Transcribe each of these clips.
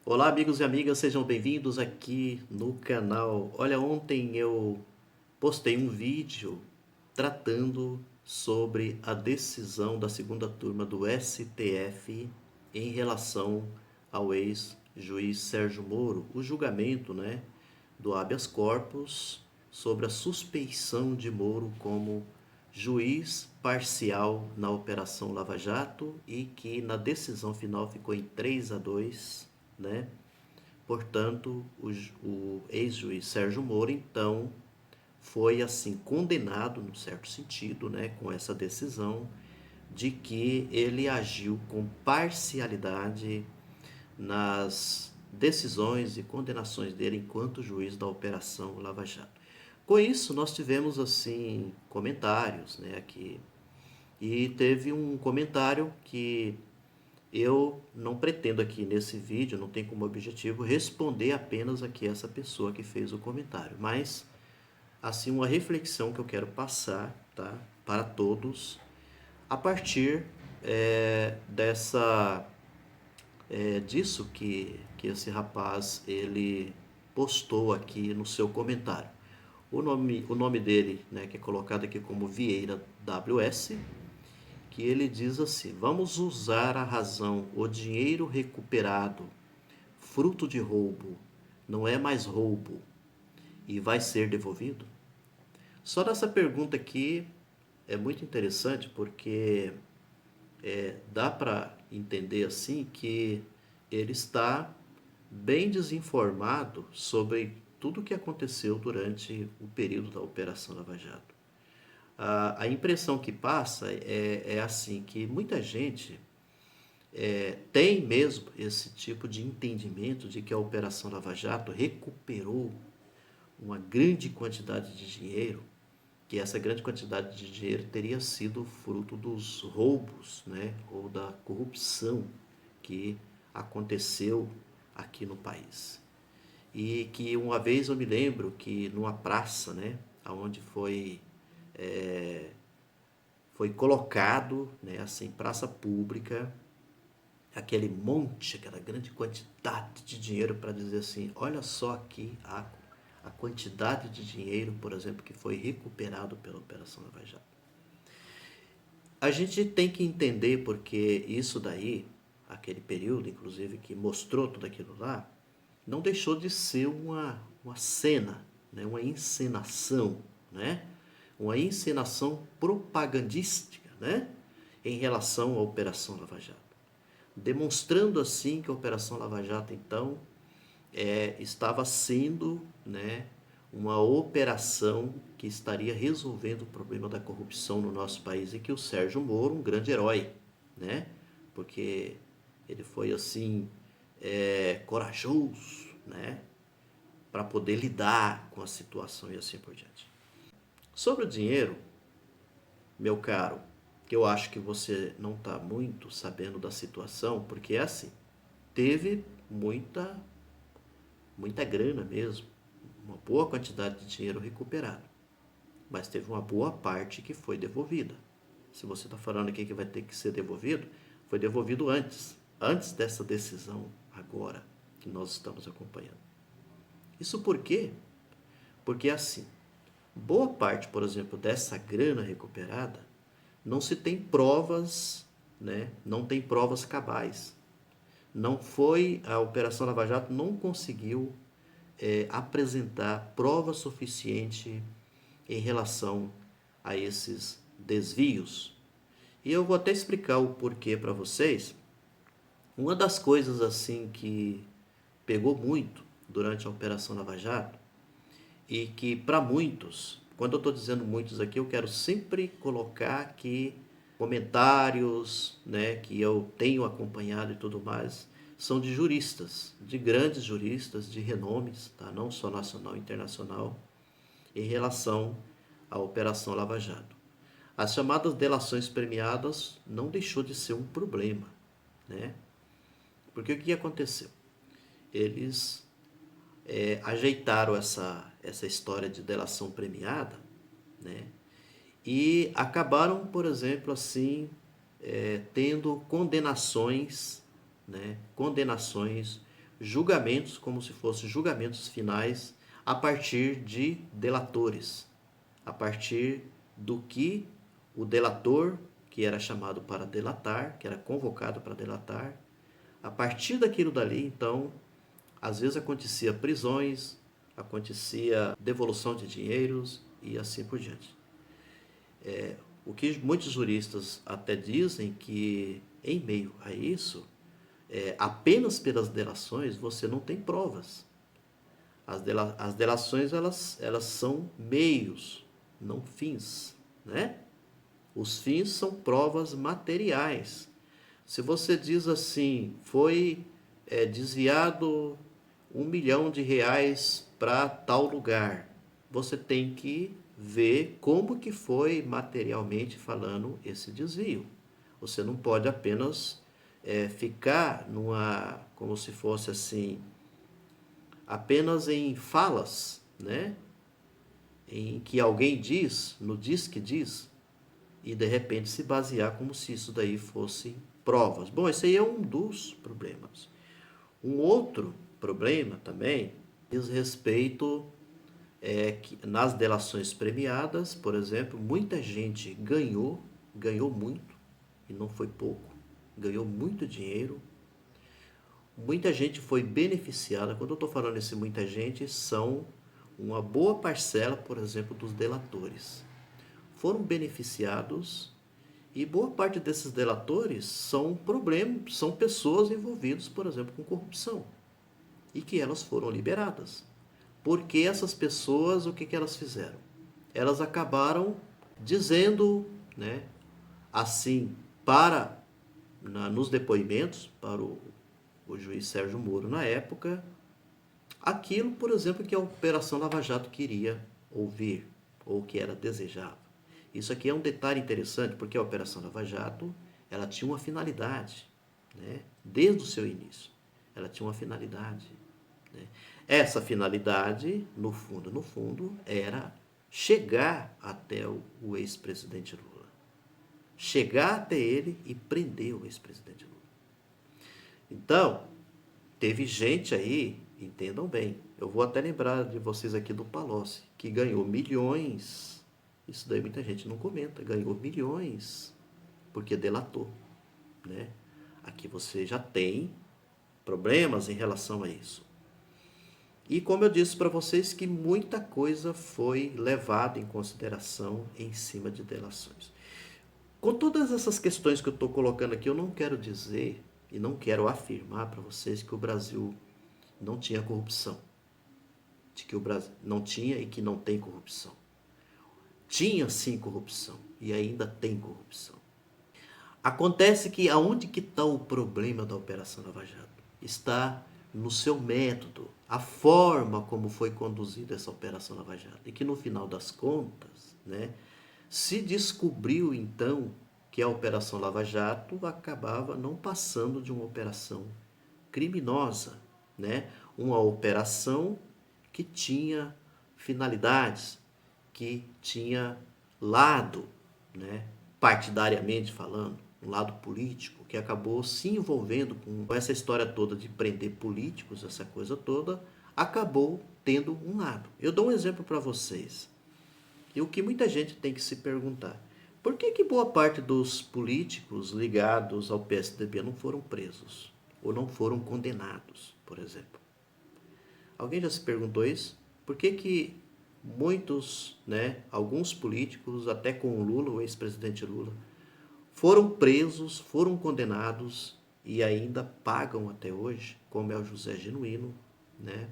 Olá, amigos e amigas, sejam bem-vindos aqui no canal. Olha, ontem eu postei um vídeo tratando sobre a decisão da segunda turma do STF em relação ao ex-juiz Sérgio Moro, o julgamento, do habeas corpus sobre a suspeição de Moro como juiz parcial na Operação Lava Jato e que na decisão final ficou em 3-2, né? Portanto, o ex-juiz Sérgio Moro, então, foi assim condenado, no certo sentido, com essa decisão de que ele agiu com parcialidade nas decisões e condenações dele enquanto juiz da Operação Lava Jato. Com isso, nós tivemos assim comentários, aqui. E teve um comentário que eu não pretendo aqui nesse vídeo, não tem como objetivo responder apenas aqui essa pessoa que fez o comentário, mas assim uma reflexão que eu quero passar, tá, para todos a partir disso que esse rapaz ele postou aqui no seu comentário. O nome dele, que é colocado aqui como Vieira WS, que ele diz assim: vamos usar a razão, o dinheiro recuperado, fruto de roubo, não é mais roubo e vai ser devolvido? Só nessa pergunta aqui é muito interessante porque dá para entender assim que ele está bem desinformado sobre tudo o que aconteceu durante o período da Operação Lava Jato. A impressão que passa é assim, que muita gente tem mesmo esse tipo de entendimento de que a Operação Lava Jato recuperou uma grande quantidade de dinheiro, que essa grande quantidade de dinheiro teria sido fruto dos roubos, ou da corrupção que aconteceu aqui no país. E que uma vez eu me lembro que numa praça, onde foi colocado, assim, praça pública, aquele monte, aquela grande quantidade de dinheiro para dizer assim, olha só aqui a quantidade de dinheiro, por exemplo, que foi recuperado pela Operação Lava Jato. A gente tem que entender porque isso daí, aquele período, inclusive, que mostrou tudo aquilo lá, não deixou de ser uma cena, uma encenação, uma encenação propagandística, em relação à Operação Lava Jato. Demonstrando assim que a Operação Lava Jato, então, estava sendo uma operação que estaria resolvendo o problema da corrupção no nosso país e que o Sérgio Moro, um grande herói, porque ele foi assim corajoso, para poder lidar com a situação e assim por diante. Sobre o dinheiro, meu caro, que eu acho que você não está muito sabendo da situação, porque é assim, teve muita grana mesmo, uma boa quantidade de dinheiro recuperado, mas teve uma boa parte que foi devolvida. Se você está falando aqui que vai ter que ser devolvido, foi devolvido antes dessa decisão agora que nós estamos acompanhando. Isso por quê? Porque assim, boa parte, por exemplo, dessa grana recuperada, não se tem provas, não tem provas cabais. Não foi, a Operação Lava Jato não conseguiu apresentar prova suficiente em relação a esses desvios. E eu vou até explicar o porquê para vocês. Uma das coisas assim que pegou muito durante a Operação Lava Jato e que para muitos, quando eu estou dizendo muitos aqui, eu quero sempre colocar aqui comentários, que eu tenho acompanhado e tudo mais, são de juristas, de grandes juristas, de renomes, tá? Não só nacional e internacional, em relação à Operação Lava Jato. As chamadas delações premiadas não deixou de ser um problema, né? Porque o que aconteceu? Eles ajeitaram essa história de delação premiada, né? E acabaram, por exemplo, assim, tendo condenações julgamentos como se fossem julgamentos finais a partir de delatores, a partir do que o delator, que era chamado para delatar, que era convocado para delatar, a partir daquilo dali, então, às vezes acontecia prisões, acontecia devolução de dinheiros e assim por diante. O que muitos juristas até dizem que, em meio a isso, apenas pelas delações você não tem provas. As delações elas são meios, não fins, né? Os fins são provas materiais. Se você diz assim, foi desviado R$ 1 milhão para tal lugar, você tem que ver como que foi materialmente falando esse desvio. Você não pode apenas ficar como se fosse assim, apenas em falas, né? Em que alguém diz, no diz que diz, e de repente se basear como se isso daí fosse provas. Bom, esse aí é um dos problemas. Um outro problema também diz respeito que nas delações premiadas, por exemplo, muita gente ganhou muito, e não foi pouco, ganhou muito dinheiro. Muita gente foi beneficiada. Quando eu estou falando esse muita gente, são uma boa parcela, por exemplo, dos delatores. Foram beneficiados e boa parte desses delatores são são pessoas envolvidas, por exemplo, com corrupção e que elas foram liberadas. Porque essas pessoas, o que elas fizeram? Elas acabaram dizendo, né, assim, nos depoimentos, para o juiz Sérgio Moro na época, aquilo, por exemplo, que a Operação Lava Jato queria ouvir, ou que era desejável. Isso aqui é um detalhe interessante, porque a Operação Lava Jato, ela tinha uma finalidade, né? Desde o seu início. Ela tinha uma finalidade, né? Essa finalidade, no fundo, era chegar até o ex-presidente Lula. Chegar até ele e prender o ex-presidente Lula. Então, teve gente aí, entendam bem, eu vou até lembrar de vocês aqui do Palocci, que ganhou milhões. Isso daí muita gente não comenta. Ganhou milhões porque delatou, né? Aqui você já tem problemas em relação a isso. E como eu disse para vocês que muita coisa foi levada em consideração em cima de delações. Com todas essas questões que eu estou colocando aqui, eu não quero dizer e não quero afirmar para vocês que o Brasil não tinha corrupção. De que o Brasil não tinha e que não tem corrupção. Tinha sim corrupção e ainda tem corrupção. Acontece que aonde que está o problema da Operação Lava Jato? Está no seu método, a forma como foi conduzida essa Operação Lava Jato. E que no final das contas, né, se descobriu então que a Operação Lava Jato acabava não passando de uma operação criminosa, né? Uma operação que tinha finalidades, que tinha lado, né? Partidariamente falando, um lado político, que acabou se envolvendo com essa história toda de prender políticos, essa coisa toda, acabou tendo um lado. Eu dou um exemplo para vocês. E o que muita gente tem que se perguntar: por que boa parte dos políticos ligados ao PSDB não foram presos? Ou não foram condenados, por exemplo? Alguém já se perguntou isso? Por que muitos, né, alguns políticos, até com o Lula, o ex-presidente Lula, foram presos, foram condenados e ainda pagam até hoje, como é o José Genuíno, né?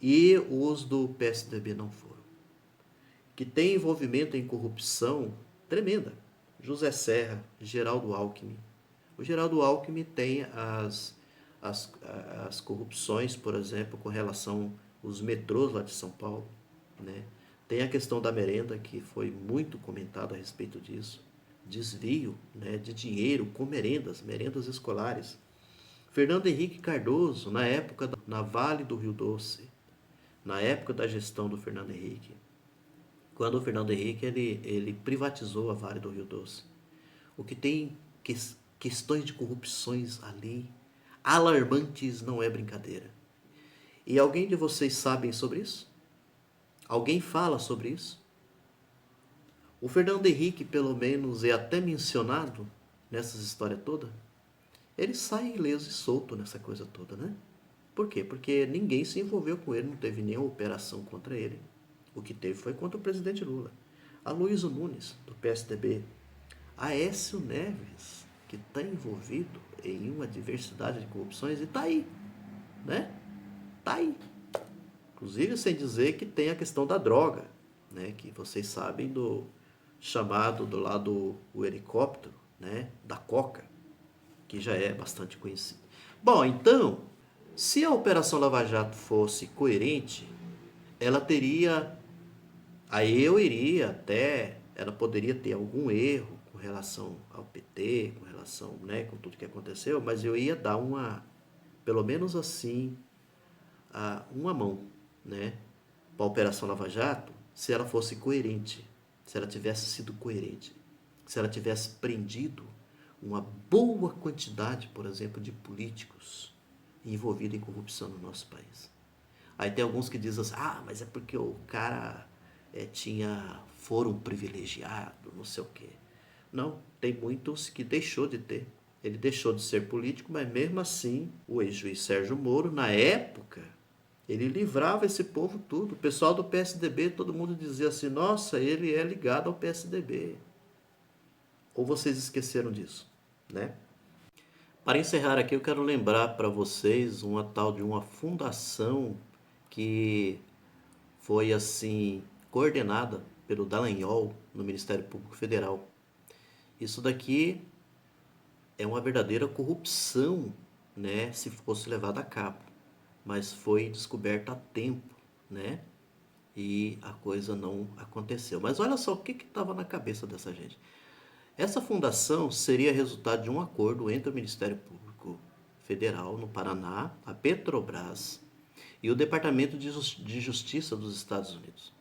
E os do PSDB não foram. Que tem envolvimento em corrupção tremenda. José Serra, Geraldo Alckmin. O Geraldo Alckmin tem as corrupções, por exemplo, com relação aos metrôs lá de São Paulo, né? Tem a questão da merenda, que foi muito comentado a respeito disso. Desvio, né, de dinheiro com merendas escolares. Fernando Henrique Cardoso, na Vale do Rio Doce, na época da gestão do Fernando Henrique, quando o Fernando Henrique ele privatizou a Vale do Rio Doce. O que tem questões de corrupções ali alarmantes, não é brincadeira. E alguém de vocês sabem sobre isso? Alguém fala sobre isso? O Fernando Henrique, pelo menos, é até mencionado nessas histórias todas. Ele sai ileso e solto nessa coisa toda, né? Por quê? Porque ninguém se envolveu com ele, não teve nenhuma operação contra ele. O que teve foi contra o presidente Lula. A Luísa Nunes, do PSDB. Aécio Neves, que está envolvido em uma diversidade de corrupções e está aí, né? Está aí. Inclusive, sem dizer que tem a questão da droga, né? Que vocês sabem do chamado do lado o helicóptero, né? Da Coca, que já é bastante conhecido. Bom, então, se a Operação Lava Jato fosse coerente, ela teria, aí eu iria até, ela poderia ter algum erro com relação ao PT, com relação, né, com tudo que aconteceu, mas eu ia dar uma, pelo menos assim, uma mão, né, para a Operação Lava Jato, se ela fosse coerente, se ela tivesse sido coerente, se ela tivesse prendido uma boa quantidade, por exemplo, de políticos envolvidos em corrupção no nosso país. Aí tem alguns que dizem assim, mas é porque o cara tinha foro privilegiado, não sei o quê. Não, tem muitos que deixou de ter. Ele deixou de ser político, mas mesmo assim, o ex-juiz Sérgio Moro, na época, ele livrava esse povo tudo. O pessoal do PSDB, todo mundo dizia assim, nossa, ele é ligado ao PSDB. Ou vocês esqueceram disso, né? Para encerrar aqui, eu quero lembrar para vocês uma tal de uma fundação que foi assim coordenada pelo Dallagnol no Ministério Público Federal. Isso daqui é uma verdadeira corrupção, né, se fosse levada a cabo, mas foi descoberta a tempo, né? E a coisa não aconteceu. Mas olha só o que estava na cabeça dessa gente. Essa fundação seria resultado de um acordo entre o Ministério Público Federal no Paraná, a Petrobras e o Departamento de Justiça dos Estados Unidos.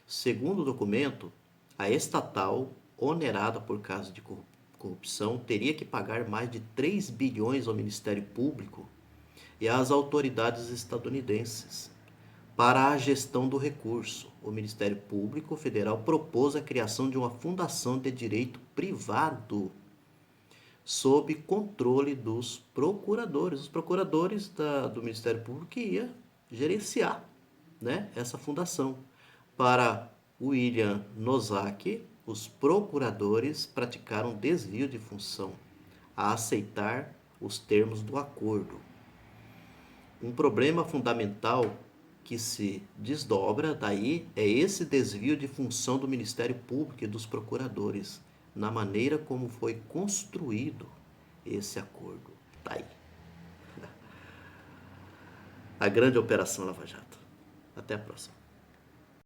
Segundo o documento, a estatal, onerada por caso de corrupção, teria que pagar mais de 3 bilhões ao Ministério Público e às autoridades estadunidenses. Para a gestão do recurso, o Ministério Público Federal propôs a criação de uma fundação de direito privado sob controle dos procuradores. Os procuradores do Ministério Público que ia gerenciar, né, essa fundação. Para William Nozick, os procuradores praticaram desvio de função a aceitar os termos do acordo. Um problema fundamental que se desdobra daí é esse desvio de função do Ministério Público e dos procuradores na maneira como foi construído esse acordo. Tá aí. A grande operação Lava Jato. Até a próxima.